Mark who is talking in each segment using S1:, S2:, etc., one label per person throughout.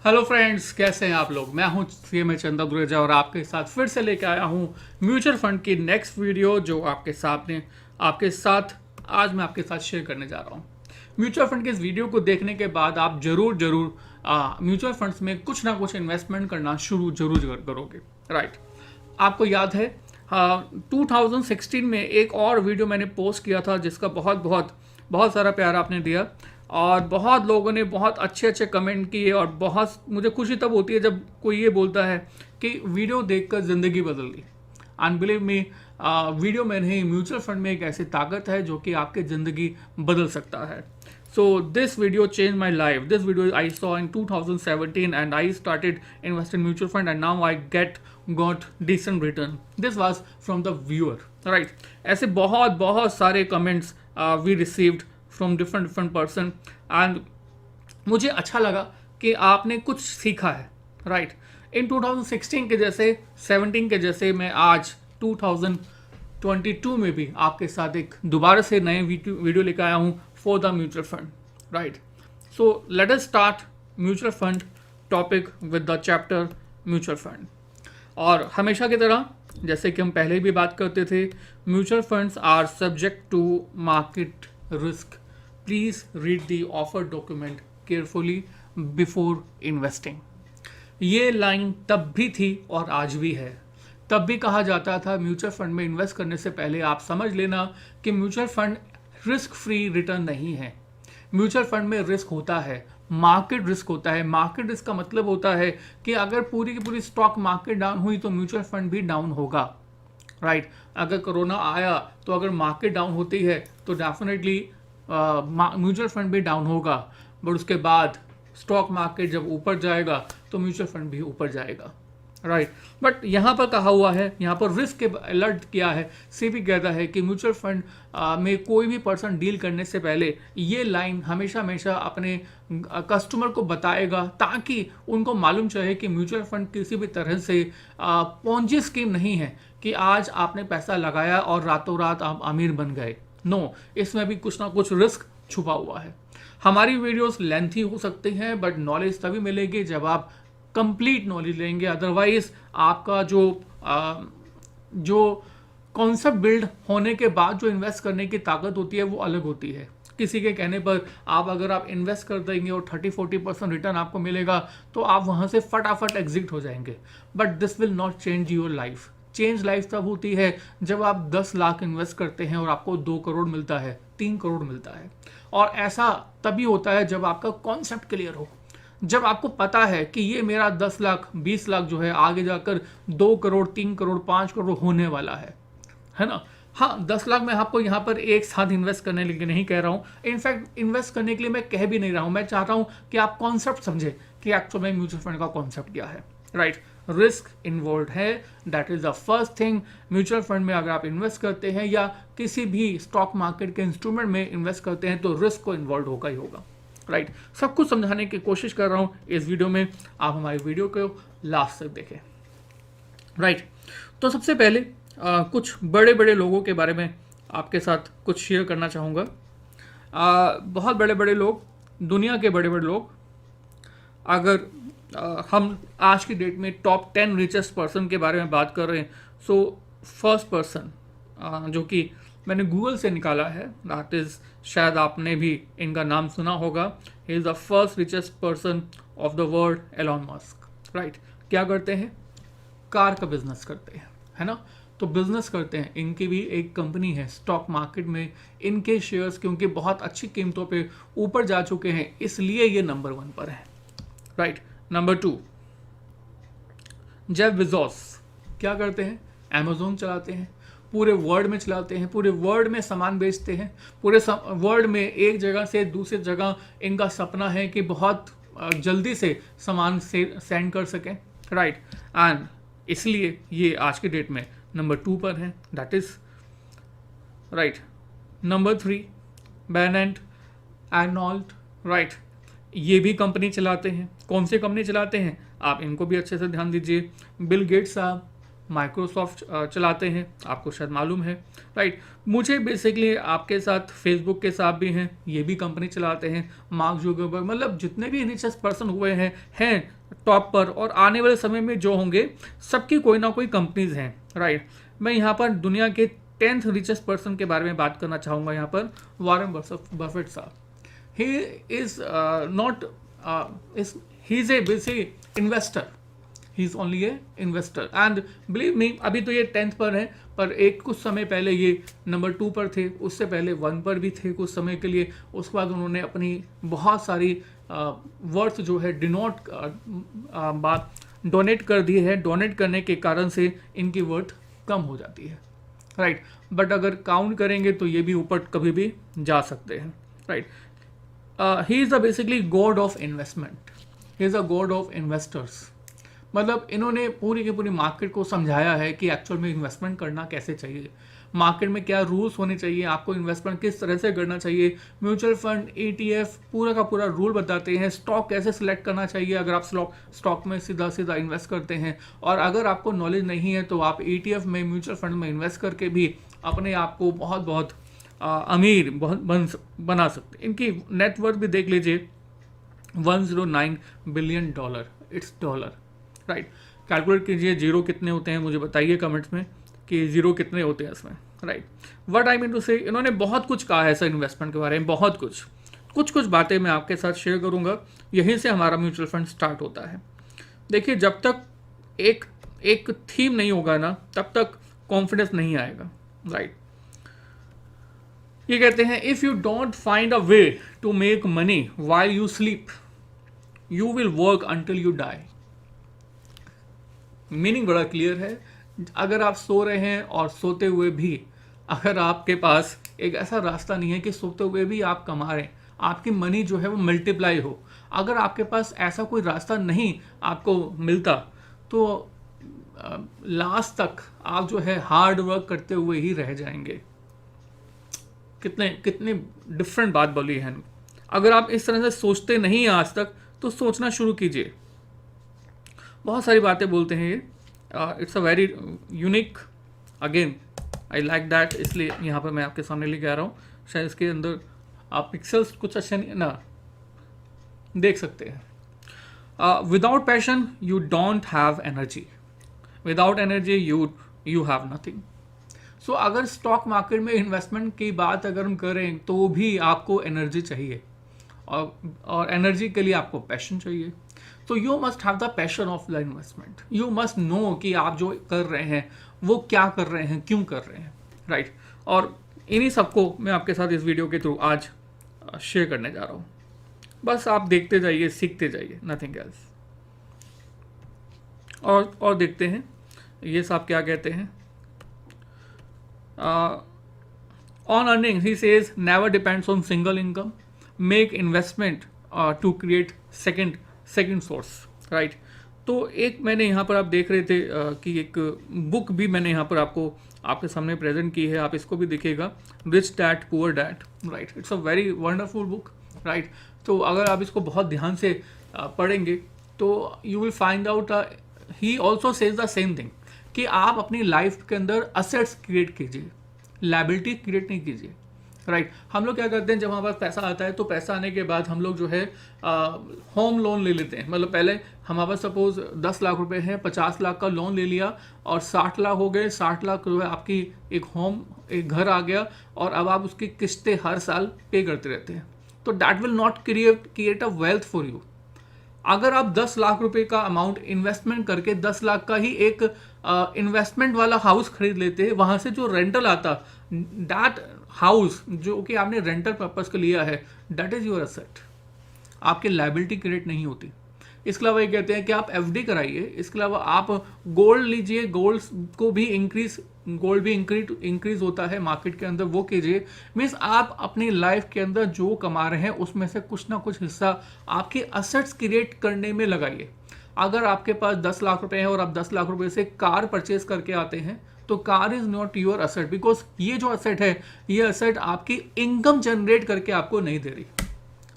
S1: Hello friends, कैसे हैं आप लोग। मैं हूं सीएमए चंदा दुरेजा और आपके साथ फिर से लेके आया हूं म्यूचुअल फंड की नेक्स्ट वीडियो जो आपके साथ आज मैं आपके साथ शेयर करने जा रहा हूं। म्यूचुअल फंड के इस वीडियो को देखने के बाद आप जरूर जरूर म्यूचुअल फंड्स में कुछ ना कुछ इन्वेस्टमेंट करना शुरू जरूर करोगे। राइट। आपको याद है, हाँ, 2016 में एक और वीडियो मैंने पोस्ट किया था जिसका बहुत बहुत बहुत सारा प्यार आपने दिया और बहुत लोगों ने बहुत अच्छे अच्छे कमेंट किए और बहुत मुझे खुशी तब होती है जब कोई ये बोलता है कि वीडियो देखकर ज़िंदगी बदल गई। अनबिलीव मी, वीडियो में नहीं, म्यूचुअल फंड में एक ऐसी ताकत है जो कि आपकी ज़िंदगी बदल सकता है। So this video changed my life. This video I saw in 2017 and I started investing in mutual fund and now I got decent return. This was from the viewer. Right. ऐसे बहुत बहुत सारे comments we received from different person and मुझे अच्छा लगा कि आपने कुछ सीखा है। राइट। इन 2016 के जैसे 17 के जैसे मैं आज 2022 में भी आपके साथ एक दोबारा से नए वीडियो लेकर आया हूँ for the mutual fund. Right. So let us start mutual fund topic with the chapter mutual fund. और हमेशा की तरह जैसे कि हम पहले भी बात करते थे, mutual funds are subject to market risk. Please read the offer document carefully before investing. ये लाइन तब भी थी और आज भी है। तब भी कहा जाता था म्यूचुअल फंड में इन्वेस्ट करने से पहले आप समझ लेना कि mutual fund risk free return नहीं है। म्यूचुअल फंड में रिस्क होता है, मार्केट रिस्क होता है। मार्केट रिस्क का मतलब होता है कि अगर पूरी की पूरी स्टॉक मार्केट डाउन हुई तो म्यूचुअल फंड भी डाउन होगा। राइट। अगर कोरोना आया तो अगर मार्केट डाउन होती है तो डेफिनेटली म्यूचुअल फंड भी डाउन होगा, बट उसके बाद स्टॉक मार्केट जब ऊपर जाएगा तो म्यूचुअल फंड भी ऊपर जाएगा। राइट। बट यहाँ पर कहा हुआ है, यहाँ पर रिस्क के अलर्ट किया है। सेबी कहता है कि म्यूचुअल फंड में कोई भी पर्सन डील करने से पहले ये लाइन हमेशा हमेशा अपने कस्टमर को बताएगा ताकि उनको मालूम चले कि म्यूचुअल फंड किसी भी तरह से पोंजी स्कीम नहीं है कि आज आपने पैसा लगाया और रातों रात आप अमीर बन गए। नो, इसमें भी कुछ ना कुछ रिस्क छुपा हुआ है। हमारी वीडियोस लेंथी हो सकती हैं बट नॉलेज तभी मिलेगी जब आप कंप्लीट नॉलेज लेंगे। अदरवाइज आपका जो कॉन्सेप्ट बिल्ड होने के बाद जो इन्वेस्ट करने की ताकत होती है वो अलग होती है। किसी के कहने पर अगर आप इन्वेस्ट कर देंगे और 30-40% रिटर्न आपको मिलेगा तो आप वहां से फटाफट एग्जिट हो जाएंगे, but this will not change your life. Change life तब होती है जब आप 10 लाख इन्वेस्ट करते हैं और आपको 2 करोड़ मिलता है, 3 करोड़ मिलता है। और ऐसा तभी होता है जब आपका कॉन्सेप्ट क्लियर हो, जब आपको पता है कि ये मेरा 10 लाख 20 लाख जो है आगे जाकर 2 करोड़ 3 करोड़ 5 करोड़ होने वाला है ना। हाँ, 10 लाख मैं आपको यहाँ पर एक साथ इन्वेस्ट करने के लिए नहीं कह रहा हूँ। इनफैक्ट इन्वेस्ट करने के लिए मैं कह भी नहीं रहा हूँ। मैं चाहता हूँ कि आप कॉन्सेप्ट समझे कि एक्चुअल में म्यूचुअल फंड का कॉन्सेप्ट क्या है। राइट। रिस्क इन्वॉल्व है, that is the first thing. Mutual fund में अगर आप इन्वेस्ट करते हैं या किसी भी स्टॉक मार्केट के इंस्ट्रूमेंट में इन्वेस्ट करते हैं तो रिस्क को इन्वॉल्व होगा ही होगा। राइट। सब कुछ समझाने की कोशिश कर रहा हूं इस वीडियो में। आप हमारी वीडियो को लास्ट तक देखें। राइट। तो सबसे पहले कुछ बड़े बड़े लोगों के बारे में आपके साथ कुछ शेयर करना चाहूँगा। बहुत बड़े बड़े लोग, दुनिया के बड़े बड़े लोग, अगर हम आज की डेट में टॉप 10 रिचेस्ट पर्सन के बारे में बात कर रहे हैं, सो फर्स्ट पर्सन जो कि मैंने गूगल से निकाला है, दैट इज, शायद आपने भी इनका नाम सुना होगा। He is the first richest person of the world, Elon Musk. Right. क्या करते हैं? कार का बिजनेस करते हैं, है ना। तो बिजनेस करते हैं, इनकी भी एक कंपनी है स्टॉक मार्केट में। इनके शेयर्स क्योंकि बहुत अच्छी कीमतों पे ऊपर जा चुके हैं इसलिए ये नंबर 1 पर है। राइट। नंबर 2, जेफ बेजोस क्या करते हैं? अमेजोन चलाते हैं, पूरे वर्ल्ड में चलाते हैं, पूरे वर्ल्ड में सामान बेचते हैं, पूरे वर्ल्ड में एक जगह से दूसरी जगह इनका सपना है कि बहुत जल्दी से सामान सेंड कर सकें। राइट। एंड इसलिए ये आज के डेट में नंबर 2 पर है, that is right. Number 3, Bennett Arnold. Right. ये भी कंपनी चलाते हैं। कौन सी कंपनी चलाते हैं? आप इनको भी अच्छे से ध्यान दीजिए। बिल गेट्स साहब, माइक्रोसॉफ्ट चलाते हैं, आपको शायद मालूम है, राइट। मुझे बेसिकली आपके साथ फेसबुक के साथ भी हैं, ये भी कंपनी चलाते हैं। मार्क जुकरबर्ग, मतलब जितने भी रिचेस्ट पर्सन हुए हैं टॉप पर, और आने वाले समय में जो होंगे सबकी कोई ना कोई कंपनीज हैं, राइट। मैं यहाँ पर दुनिया के 10th रिचेस्ट पर्सन के बारे में बात करना चाहूँगा। यहाँ पर वॉरेन बफेट साहब, he is not he is a basic investor, he is only a investor and believe me, अभी तो ये 10th पर है, पर एक कुछ समय पहले ये नंबर 2 पर थे, उससे पहले 1 पर भी थे कुछ समय के लिए। उसके बाद उन्होंने अपनी बहुत सारी वर्थ जो है डोनेट कर दी है। डोनेट करने के कारण से इनकी वर्थ कम हो जाती है, राइट। बट अगर काउंट करेंगे तो ये भी ऊपर कभी भी जा सकते हैं, right. He is the basically God of investment, he is a God of investors. मतलब इन्होंने पूरी की पूरी मार्केट को समझाया है कि एक्चुअल में इन्वेस्टमेंट करना कैसे चाहिए, मार्केट में क्या रूल्स होने चाहिए, आपको इन्वेस्टमेंट किस तरह से करना चाहिए, म्यूचुअल फंड, ETF, पूरा का पूरा रूल बताते हैं। स्टॉक कैसे सिलेक्ट करना चाहिए अगर आप स्टॉक में सीधा सीधा इन्वेस्ट करते हैं, और अगर आपको नॉलेज नहीं है तो आप ETF में, म्यूचुअल फंड में इन्वेस्ट करके भी अपने आप को बहुत बहुत अमीर बना सकते। इनकी नेटवर्थ भी देख लीजिए, $109 billion, it's dollar, right. Calculate कीजिए, जीरो कितने होते हैं मुझे बताइए कमेंट्स में कि जीरो कितने होते हैं इसमें, right. What I mean to say, इन्होंने बहुत कुछ कहा है सर इन्वेस्टमेंट के बारे में, बहुत कुछ बातें मैं आपके साथ शेयर करूंगा। यहीं से हमारा म्यूचुअल फंड स्टार्ट होता है। देखिए, जब तक एक थीम नहीं होगा ना, तब तक कॉन्फिडेंस नहीं आएगा, राइट। ये कहते हैं, if you don't find a way to make money while you sleep, you will work until you die. Meaning बड़ा क्लियर है। अगर आप सो रहे हैं और सोते हुए भी अगर आपके पास एक ऐसा रास्ता नहीं है कि सोते हुए भी आप कमा रहे हैं, आपकी मनी जो है वो मल्टीप्लाई हो, अगर आपके पास ऐसा कोई रास्ता नहीं आपको मिलता, तो लास्ट तक आप जो है हार्ड वर्क करते हुए ही रह जाएंगे। कितने डिफरेंट बात बोली है। अगर आप इस तरह से सोचते नहीं हैं आज तक, तो सोचना शुरू कीजिए। बहुत सारी बातें बोलते हैं ये, it's a very unique, again I like that, इसलिए यहाँ पर मैं आपके सामने लेके आ रहा हूँ। शायद इसके अंदर आप पिक्सल्स कुछ अच्छे नहीं ना देख सकते हैं। Without passion you don't have energy, without energy you have nothing. So अगर स्टॉक मार्केट में इन्वेस्टमेंट की बात अगर हम करें तो भी आपको एनर्जी चाहिए, और एनर्जी के लिए आपको पैशन चाहिए। तो you must have the passion of the investment, you must know कि आप जो कर रहे हैं वो क्या कर रहे हैं, क्यों कर रहे हैं, राइट। और इन्हीं सबको मैं आपके साथ इस वीडियो के थ्रू आज शेयर करने जा रहा हूँ। बस आप देखते जाइए, सीखते जाइए, नथिंग एल्स। और देखते हैं ये सब क्या कहते हैं। On earning he says never depends on single income, make investment to create second source, right. तो एक मैंने यहाँ पर आप देख रहे थे कि एक बुक भी मैंने यहाँ पर आपके सामने प्रेजेंट की है, आप इसको भी देखिएगा, rich dad poor dad, right. It's a very wonderful book, right. तो अगर आप इसको बहुत ध्यान से पढ़ेंगे तो you will find out, he also says the same thing कि आप अपनी लाइफ के अंदर असेट्स क्रिएट कीजिए, लायबिलिटी क्रिएट नहीं कीजिए, राइट। हम लोग क्या करते हैं, जब हमारे पास पैसा आता है तो पैसा आने के बाद हम लोग जो है होम लोन ले लेते हैं। मतलब पहले हमारे पास सपोज 10 लाख रुपए है, 50 लाख का लोन ले लिया और 60 लाख हो गए, 60 लाख जो है आपकी एक घर आ गया, और अब आप उसकी किस्तें हर साल पे करते रहते हैं। तो that will not create a wealth for you. अगर आप 10 लाख रुपए का अमाउंट इन्वेस्टमेंट करके 10 लाख का ही एक इन्वेस्टमेंट वाला हाउस खरीद लेते हैं, वहां से जो रेंटल आता, दैट हाउस जो कि आपने रेंटल पर्पस के लिया है, दैट इज योर एसेट, आपकी लायबिलिटी क्रिएट नहीं होती। इसके अलावा ये कहते हैं कि आप FD कराइए, इसके अलावा आप गोल्ड लीजिए, गोल्ड भी इंक्रीज होता है मार्केट के अंदर, वो कीजिए। मीन्स आप अपनी लाइफ के अंदर जो कमा रहे हैं उसमें से कुछ ना कुछ हिस्सा आपके असेट्स क्रिएट करने में लगाइए। अगर आपके पास 10 लाख रुपए हैं और आप 10 लाख रुपए से कार परचेज करके आते हैं, तो car is not your asset, because ये जो असेट है, ये असेट आपकी इनकम जनरेट करके आपको नहीं दे रही,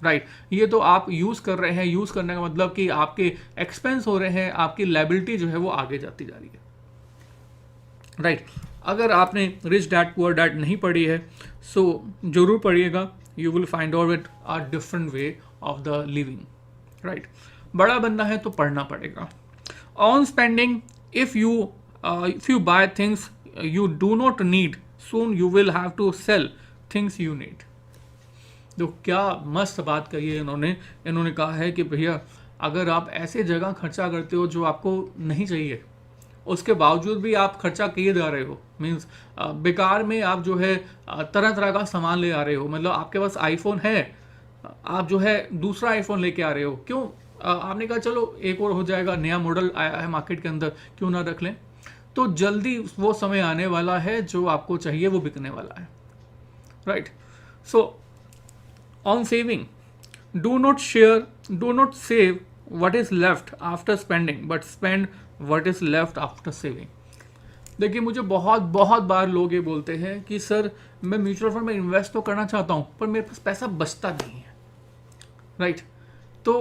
S1: राइट। ये तो आप यूज कर रहे हैं, यूज करने का मतलब कि आपके एक्सपेंस हो रहे हैं, आपकी लायबिलिटी जो है वो आगे जाती जा रही है। राइट। अगर आपने रिच डैड पुअर डैड नहीं पढ़ी है सो जरूर पढ़िएगा, you will find out it a different way of the living, right. बड़ा बनना है तो पढ़ना पड़ेगा। On spending, if you buy things you do not need, soon you will have to sell things you need. तो क्या मस्त बात कही है इन्होंने कहा है कि भैया अगर आप ऐसे जगह खर्चा करते हो जो आपको नहीं चाहिए, उसके बावजूद भी आप खर्चा किए जा रहे हो, मीन्स बेकार में आप जो है तरह तरह का सामान ले आ रहे हो। मतलब आपके पास आईफोन है, आप जो है दूसरा आईफोन लेके आ रहे हो, क्यों? आपने कहा चलो एक और हो जाएगा, नया मॉडल आया है मार्केट के अंदर, क्यों ना रख लें। तो जल्दी वो समय आने वाला है जो आपको चाहिए वो बिकने वाला है, right. So on saving, do not save what is left after spending but spend what is left after saving। देखिए मुझे बहुत बहुत बार लोग ये बोलते हैं कि सर मैं म्यूचुअल फंड में इन्वेस्ट तो करना चाहता हूँ पर मेरे पास पैसा बचता नहीं है, राइट। तो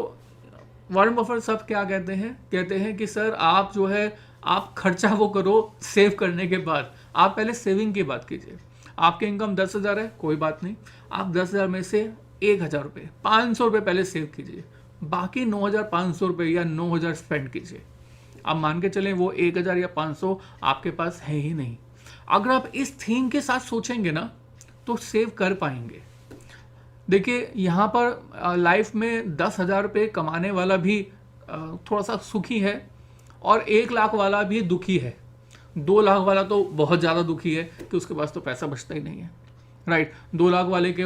S1: वॉरेन बफेट साहब क्या कहते हैं कि सर आप जो है आप खर्चा वो करो सेव करने के बाद, आप पहले सेविंग की बात कीजिए। आपकी इनकम 10,000 है, कोई बात नहीं, आप 10,000 में से 1,000 रुपये, 500 रुपये पहले सेव कीजिए, बाकी 9,500 रुपये या 9,000 स्पेंड कीजिए। आप मान के चलें वो 1,000 या 500 आपके पास है ही नहीं। अगर आप इस थीम के साथ सोचेंगे ना तो सेव कर पाएंगे। देखिए यहाँ पर लाइफ में 10,000 रुपये कमाने वाला भी थोड़ा सा सुखी है और 1 लाख वाला भी दुखी है। 2 लाख वाला तो बहुत ज़्यादा दुखी है कि उसके पास तो पैसा बचता ही नहीं है, राइट। 2 लाख वाले के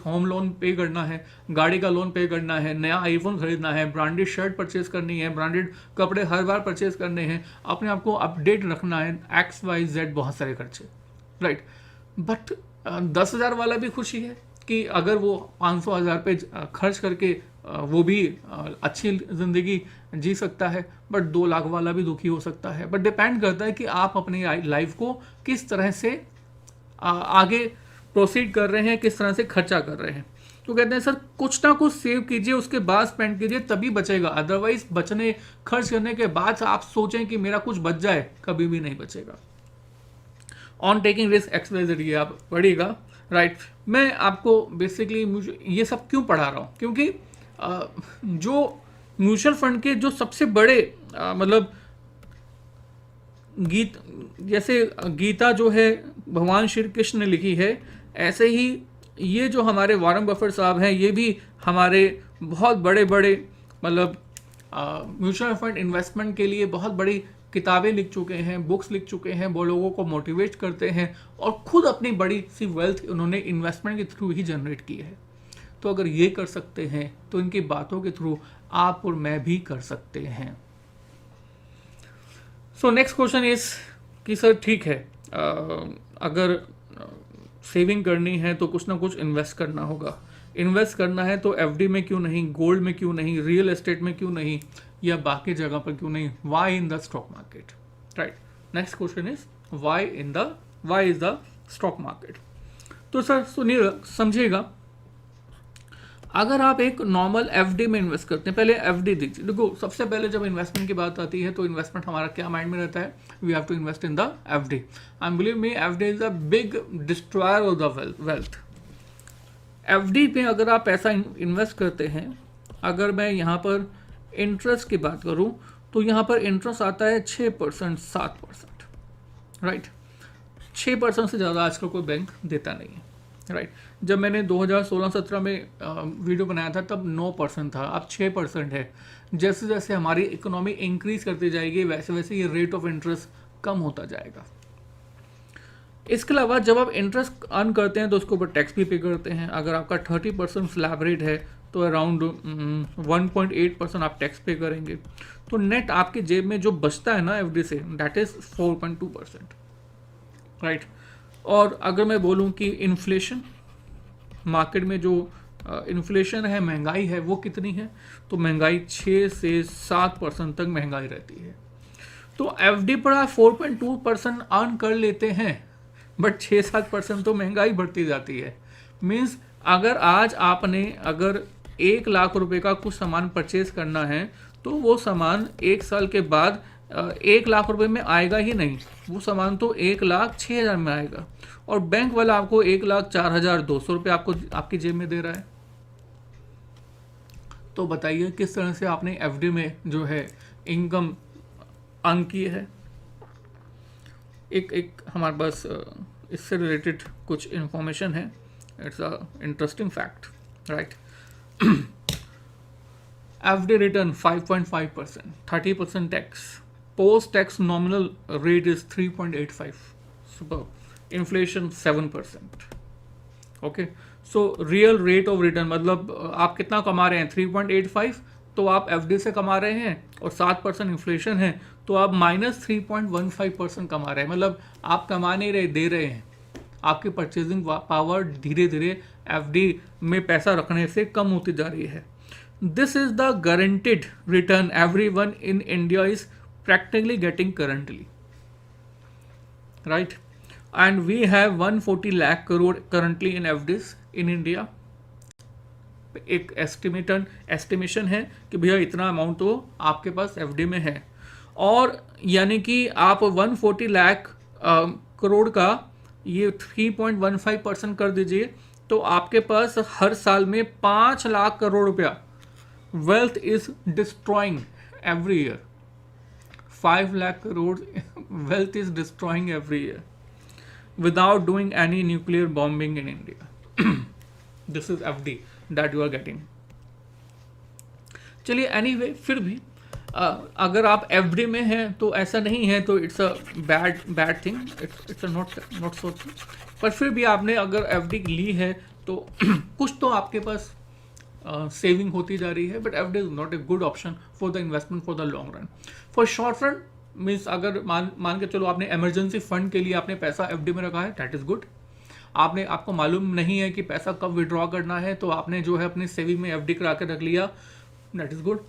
S1: होम लोन पे करना है, गाड़ी का लोन पे करना है, नया आईफोन खरीदना है, ब्रांडेड शर्ट परचेज करनी है, ब्रांडेड कपड़े हर बार परचेज करने हैं, अपने आप को अपडेट रखना है, XYZ बहुत सारे खर्चे, राइट। बट 10,000 वाला भी खुशी है कि अगर वो 500,000 पे खर्च करके वो भी अच्छी ज़िंदगी जी सकता है। बट 2 लाख वाला भी दुखी हो सकता है। बट डिपेंड करता है कि आप अपनी लाइफ को किस तरह से आगे प्रोसीड कर रहे हैं, किस तरह से खर्चा कर रहे हैं। तो कहते हैं सर कुछ ना कुछ सेव कीजिए, उसके बाद स्पेंड कीजिए, तभी बचेगा। अदरवाइज खर्च करने के बाद आप सोचें कि मेरा कुछ बच जाए, कभी भी नहीं बचेगा। ऑन टेकिंग रिस्क XYZ ये आप पढ़िएगा, राइट। मैं आपको बेसिकली ये सब क्यों पढ़ा रहा हूँ, क्योंकि जो म्यूचुअल फंड के जो सबसे बड़े मतलब जैसे गीता जो है भगवान श्री कृष्ण ने लिखी है, ऐसे ही ये जो हमारे वॉरेन बफेट साहब हैं ये भी हमारे बहुत बड़े बड़े मतलब म्यूचुअल फंड इन्वेस्टमेंट के लिए बहुत बड़ी किताबें लिख चुके हैं, बुक्स लिख चुके हैं, वो लोगों को मोटिवेट करते हैं और खुद अपनी बड़ी सी वेल्थ उन्होंने इन्वेस्टमेंट के थ्रू ही जनरेट की है। तो अगर ये कर सकते हैं तो इनकी बातों के थ्रू आप और मैं भी कर सकते हैं। सो नेक्स्ट क्वेश्चन इज कि सर ठीक है अगर सेविंग करनी है तो कुछ ना कुछ इन्वेस्ट करना होगा। इन्वेस्ट करना है तो FD में क्यों नहीं, गोल्ड में क्यों नहीं, रियल एस्टेट में क्यों नहीं, या बाकी जगह पर क्यों नहीं? Why in the stock market, right. Next question is why is the stock market. तो सर सुनिए, समझिएगा, अगर आप एक नॉर्मल FD में इन्वेस्ट करते हैं, पहले FD दीजिए। देखो सबसे पहले जब इन्वेस्टमेंट की बात आती है तो इन्वेस्टमेंट हमारा क्या माइंड में रहता है? We have to invest in the FD and believe me FD is the big destroyer of the wealth. FD पे अगर आप पैसा इन्वेस्ट करते हैं, अगर मैं यहाँ पर इंटरेस्ट की बात करूँ तो यहाँ पर इंटरेस्ट आता है 6%, 7%, राइट। 6% से ज़्यादा आजकल कोई बैंक देता नहीं है, राइट। जब मैंने 2016-17 में वीडियो बनाया था तब 9% था, अब 6% है। जैसे जैसे हमारी इकोनॉमी इंक्रीज करती जाएगी वैसे वैसे ये रेट ऑफ इंटरेस्ट कम होता जाएगा। इसके अलावा जब आप इंटरेस्ट अर्न करते हैं तो उसके ऊपर टैक्स भी पे करते हैं। अगर आपका 30% स्लैब रेट है तो अराउंड 1.8% आप टैक्स पे करेंगे। तो नेट आपकी जेब में जो बचता है ना FD से, दैट इज 4.2%, राइट। और अगर मैं बोलूँ कि इन्फ्लेशन, मार्केट में जो इन्फ्लेशन है, महंगाई है, वो कितनी है? तो महंगाई 6 से 7% तक महंगाई रहती है। तो FD पर आप 4.2% अर्न कर लेते हैं, बट 6-7% तो महंगाई बढ़ती जाती है। मीन्स अगर आज आपने अगर 1 लाख रुपए का कुछ सामान परचेज करना है तो वो सामान 1 साल के बाद 1 लाख रुपए में आएगा ही नहीं, वो सामान तो 1,06,000 में आएगा, और बैंक वाला आपको 1,04,200 रुपये आपको आपकी जेब में दे रहा है। तो बताइए किस तरह से आपने एफडी में जो है इनकम अर्न की है। एक हमारे पास इससे रिलेटेड कुछ इंफॉर्मेशन है, it's a interesting fact, right. FD return 5.5%, 30% tax, post tax nominal rate is 3.85, super, inflation 7%, okay. So real rate of return मतलब आप कितना कमा रहे हैं, 3.85, तो आप एफडी से कमा रहे हैं, और 7% इन्फ्लेशन है, तो आप -3.15% कमा रहे हैं। मतलब आप कमा नहीं रहे, दे रहे हैं। आपकी परचेजिंग पावर धीरे धीरे एफडी में पैसा रखने से कम होती जा रही है। This is the guaranteed return everyone in India is practically getting currently, right? And we have 140 lakh crore currently in FDs in India. एक एस्टिमेशन है कि भैया इतना अमाउंट तो आपके पास एफडी में है, और यानी कि आप 140 लाख करोड़ का ये 3.15% कर दीजिए, तो आपके पास हर साल में 5 लाख करोड़ रुपया wealth is destroying every year. 5 lakh crore wealth is destroying every year without doing any nuclear bombing in India. This is FD that you are getting. चलिए anyway, फिर भी अगर आप FD में हैं तो ऐसा नहीं है, तो it's a bad thing, it's not so thing. पर फिर भी आपने अगर FD ली है तो कुछ तो आपके पास सेविंग होती जा रही है, but FD is not a good option for the investment for the long run. For short run means अगर मान के चलो आपने इमरजेंसी फंड के लिए आपने पैसा एफडी में रखा है, दैट इज गुड। आपको मालूम नहीं है कि पैसा कब विड्रॉ करना है, तो आपने जो है अपनी सेविंग में एफडी करा के रख लिया, that is good.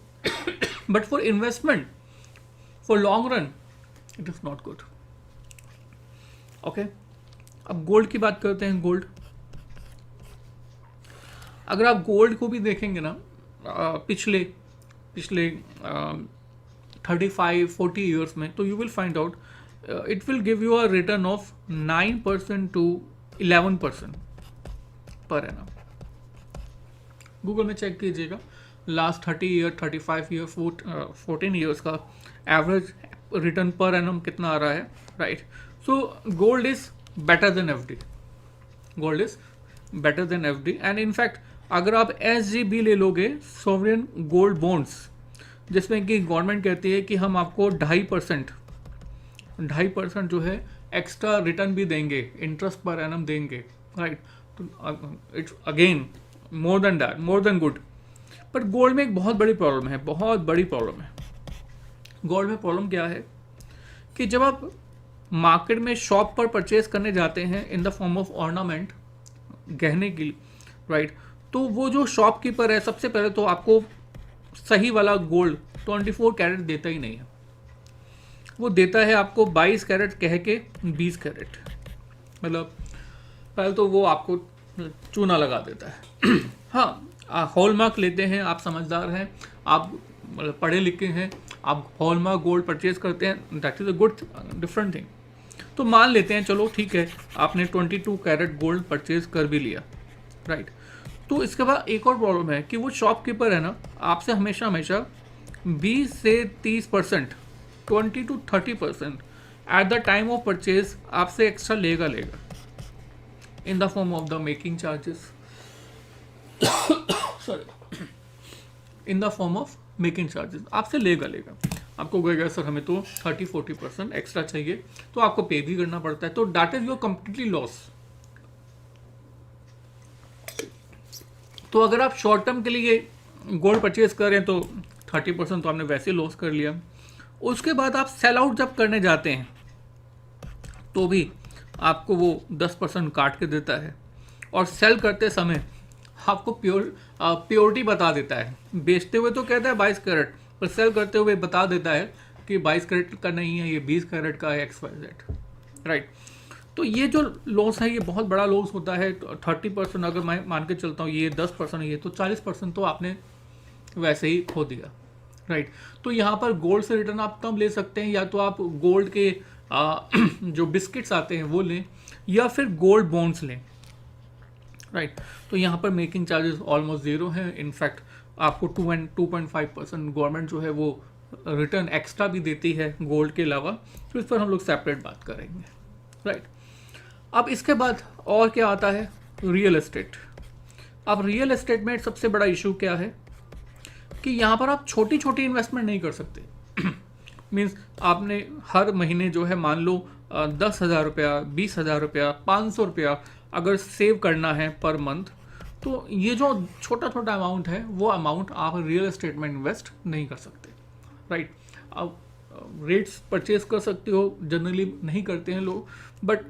S1: But for investment for long run it is not good, okay. अब गोल्ड की बात करते हैं। गोल्ड, अगर आप गोल्ड को भी देखेंगे ना, पिछले 35-40 ईयर्स में, तो you will find out it will give you a return of 9% to 11% per annum. Google में चेक कीजिएगा, लास्ट 30 ईयर, 35 ईयर, 14 ईयर्स का एवरेज रिटर्न पर एनम कितना आ रहा है, right. So gold is better than FD, gold is better than FD. And in fact अगर आप SGB ले लोगे, सोवरेन गोल्ड बॉन्ड्स, जिसमें कि गवर्नमेंट कहती है कि हम आपको 2.5% जो है एक्स्ट्रा रिटर्न भी देंगे, इंटरेस्ट पर एनम देंगे, राइट। तो it's again more than that, more than good. पर गोल्ड में एक बहुत बड़ी प्रॉब्लम है, बहुत बड़ी प्रॉब्लम है। गोल्ड में प्रॉब्लम क्या है कि जब आप मार्केट में शॉप पर परचेज करने जाते हैं in the form of ornament, गहने की, राइट, तो वो जो शॉपकीपर है सबसे पहले तो आपको सही वाला गोल्ड 24 कैरेट देता ही नहीं है, वो देता है आपको 22 कैरेट कह के 20 कैरेट, मतलब पहले तो वो आपको चूना लगा देता है। हाँ, हॉलमार्क लेते हैं, आप समझदार हैं, आप पढ़े लिखे हैं, आप हॉलमार्क गोल्ड परचेज करते हैं, that is a good different thing. तो मान लेते हैं, चलो ठीक है, आपने 22 कैरेट गोल्ड परचेज कर भी लिया, राइट। तो इसके बाद एक और प्रॉब्लम है कि वो शॉपकीपर है ना, आपसे हमेशा 20 से 30%, 20 to 30% at the time of purchase आपसे एक्स्ट्रा लेगा in the form of the making charges, sorry, in the form of making charges आपसे लेगा। आपको कहेगा सर हमें तो 30-40% एक्स्ट्रा चाहिए, तो आपको पे भी करना पड़ता है, तो that is your completely loss. तो अगर आप शॉर्ट टर्म के लिए गोल्ड परचेज करें तो 30% तो आपने वैसे लॉस कर लिया। उसके बाद आप सेल आउट जब करने जाते हैं तो भी आपको वो 10% काट के देता है, और सेल करते समय आपको प्योरिटी बता देता है। बेचते हुए तो कहता है 22 कैरेट, पर सेल करते हुए बता देता है कि 22 कैरेट का नहीं है, ये 20 कैरेट का है, XYZ, राइट। तो ये जो लॉस है ये बहुत बड़ा लॉस होता है। 30% अगर मैं मान के चलता हूँ, ये 10% है, ये तो 40% तो आपने वैसे ही खो दिया, राइट। तो यहाँ पर गोल्ड से रिटर्न आप तब ले सकते हैं, या तो आप गोल्ड के जो बिस्किट्स आते हैं वो लें, या फिर गोल्ड बॉन्ड्स लें, राइट। तो यहाँ पर मेकिंग चार्जेस ऑलमोस्ट ज़ीरो हैं। इनफैक्ट आपको 2.5% गवर्नमेंट जो है वो रिटर्न एक्स्ट्रा भी देती है गोल्ड के अलावा। तो इस पर हम लोग सेपरेट बात करेंगे, राइट। अब इसके बाद और क्या आता है, रियल एस्टेट। अब रियल एस्टेट में सबसे बड़ा इशू क्या है कि यहाँ पर आप छोटी छोटी इन्वेस्टमेंट नहीं कर सकते। मीन्स आपने हर महीने जो है मान लो 10,000 रुपया, 20,000 रुपया, 500 रुपया अगर सेव करना है पर मंथ, तो ये जो छोटा छोटा अमाउंट है वो अमाउंट आप रियल एस्टेट में इन्वेस्ट नहीं कर सकते, राइट। अब रेट्स परचेज कर सकते हो, जनरली नहीं करते हैं लोग, बट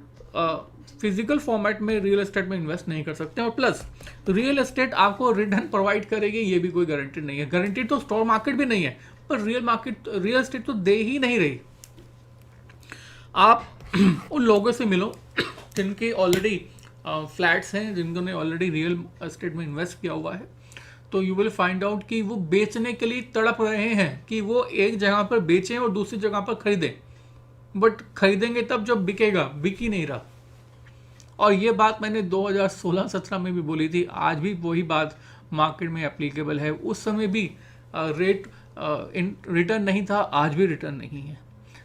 S1: फिजिकल फॉर्मेट में रियल एस्टेट में इन्वेस्ट नहीं कर सकते। और प्लस रियल एस्टेट आपको रिटर्न प्रोवाइड करेगी ये भी कोई गारंटी नहीं है। गारंटी तो स्टॉक मार्केट भी नहीं है, पर रियल एस्टेट तो दे ही नहीं रही। आप उन लोगों से मिलो जिनके ऑलरेडी फ्लैट्स हैं, जिन्होंने ऑलरेडी रियल एस्टेट में इन्वेस्ट किया हुआ है, तो यू विल फाइंड आउट कि वो बेचने के लिए तड़प रहे हैं कि वो एक जगह पर बेचें और दूसरी जगह पर खरीदें, बट खरीदेंगे तब जब बिकेगा, बिक ही नहीं रहा। और ये बात मैंने 2016-17 में भी बोली थी, आज भी वही बात मार्केट में एप्लीकेबल है। उस समय भी रेट रिटर्न नहीं था, आज भी रिटर्न नहीं है।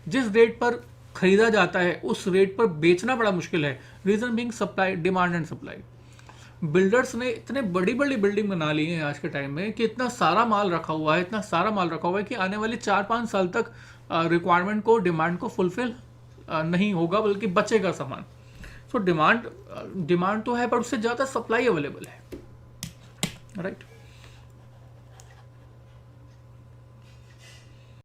S1: जिस रेट पर खरीदा जाता है उस रेट पर बेचना बड़ा मुश्किल है। Reason being supply, demand and supply. Builders ने इतने बड़ी बड़ी बिल्डिंग बना ली है आज के टाइम में कि इतना सारा माल रखा हुआ है, इतना सारा माल रखा हुआ है कि आने वाले 4-5 साल तक रिक्वायरमेंट को, डिमांड को फुलफिल नहीं होगा, बल्कि बचेगा सामान। सो डिमांड तो है पर उससे ज़्यादा सप्लाई अवेलेबल है, राइट।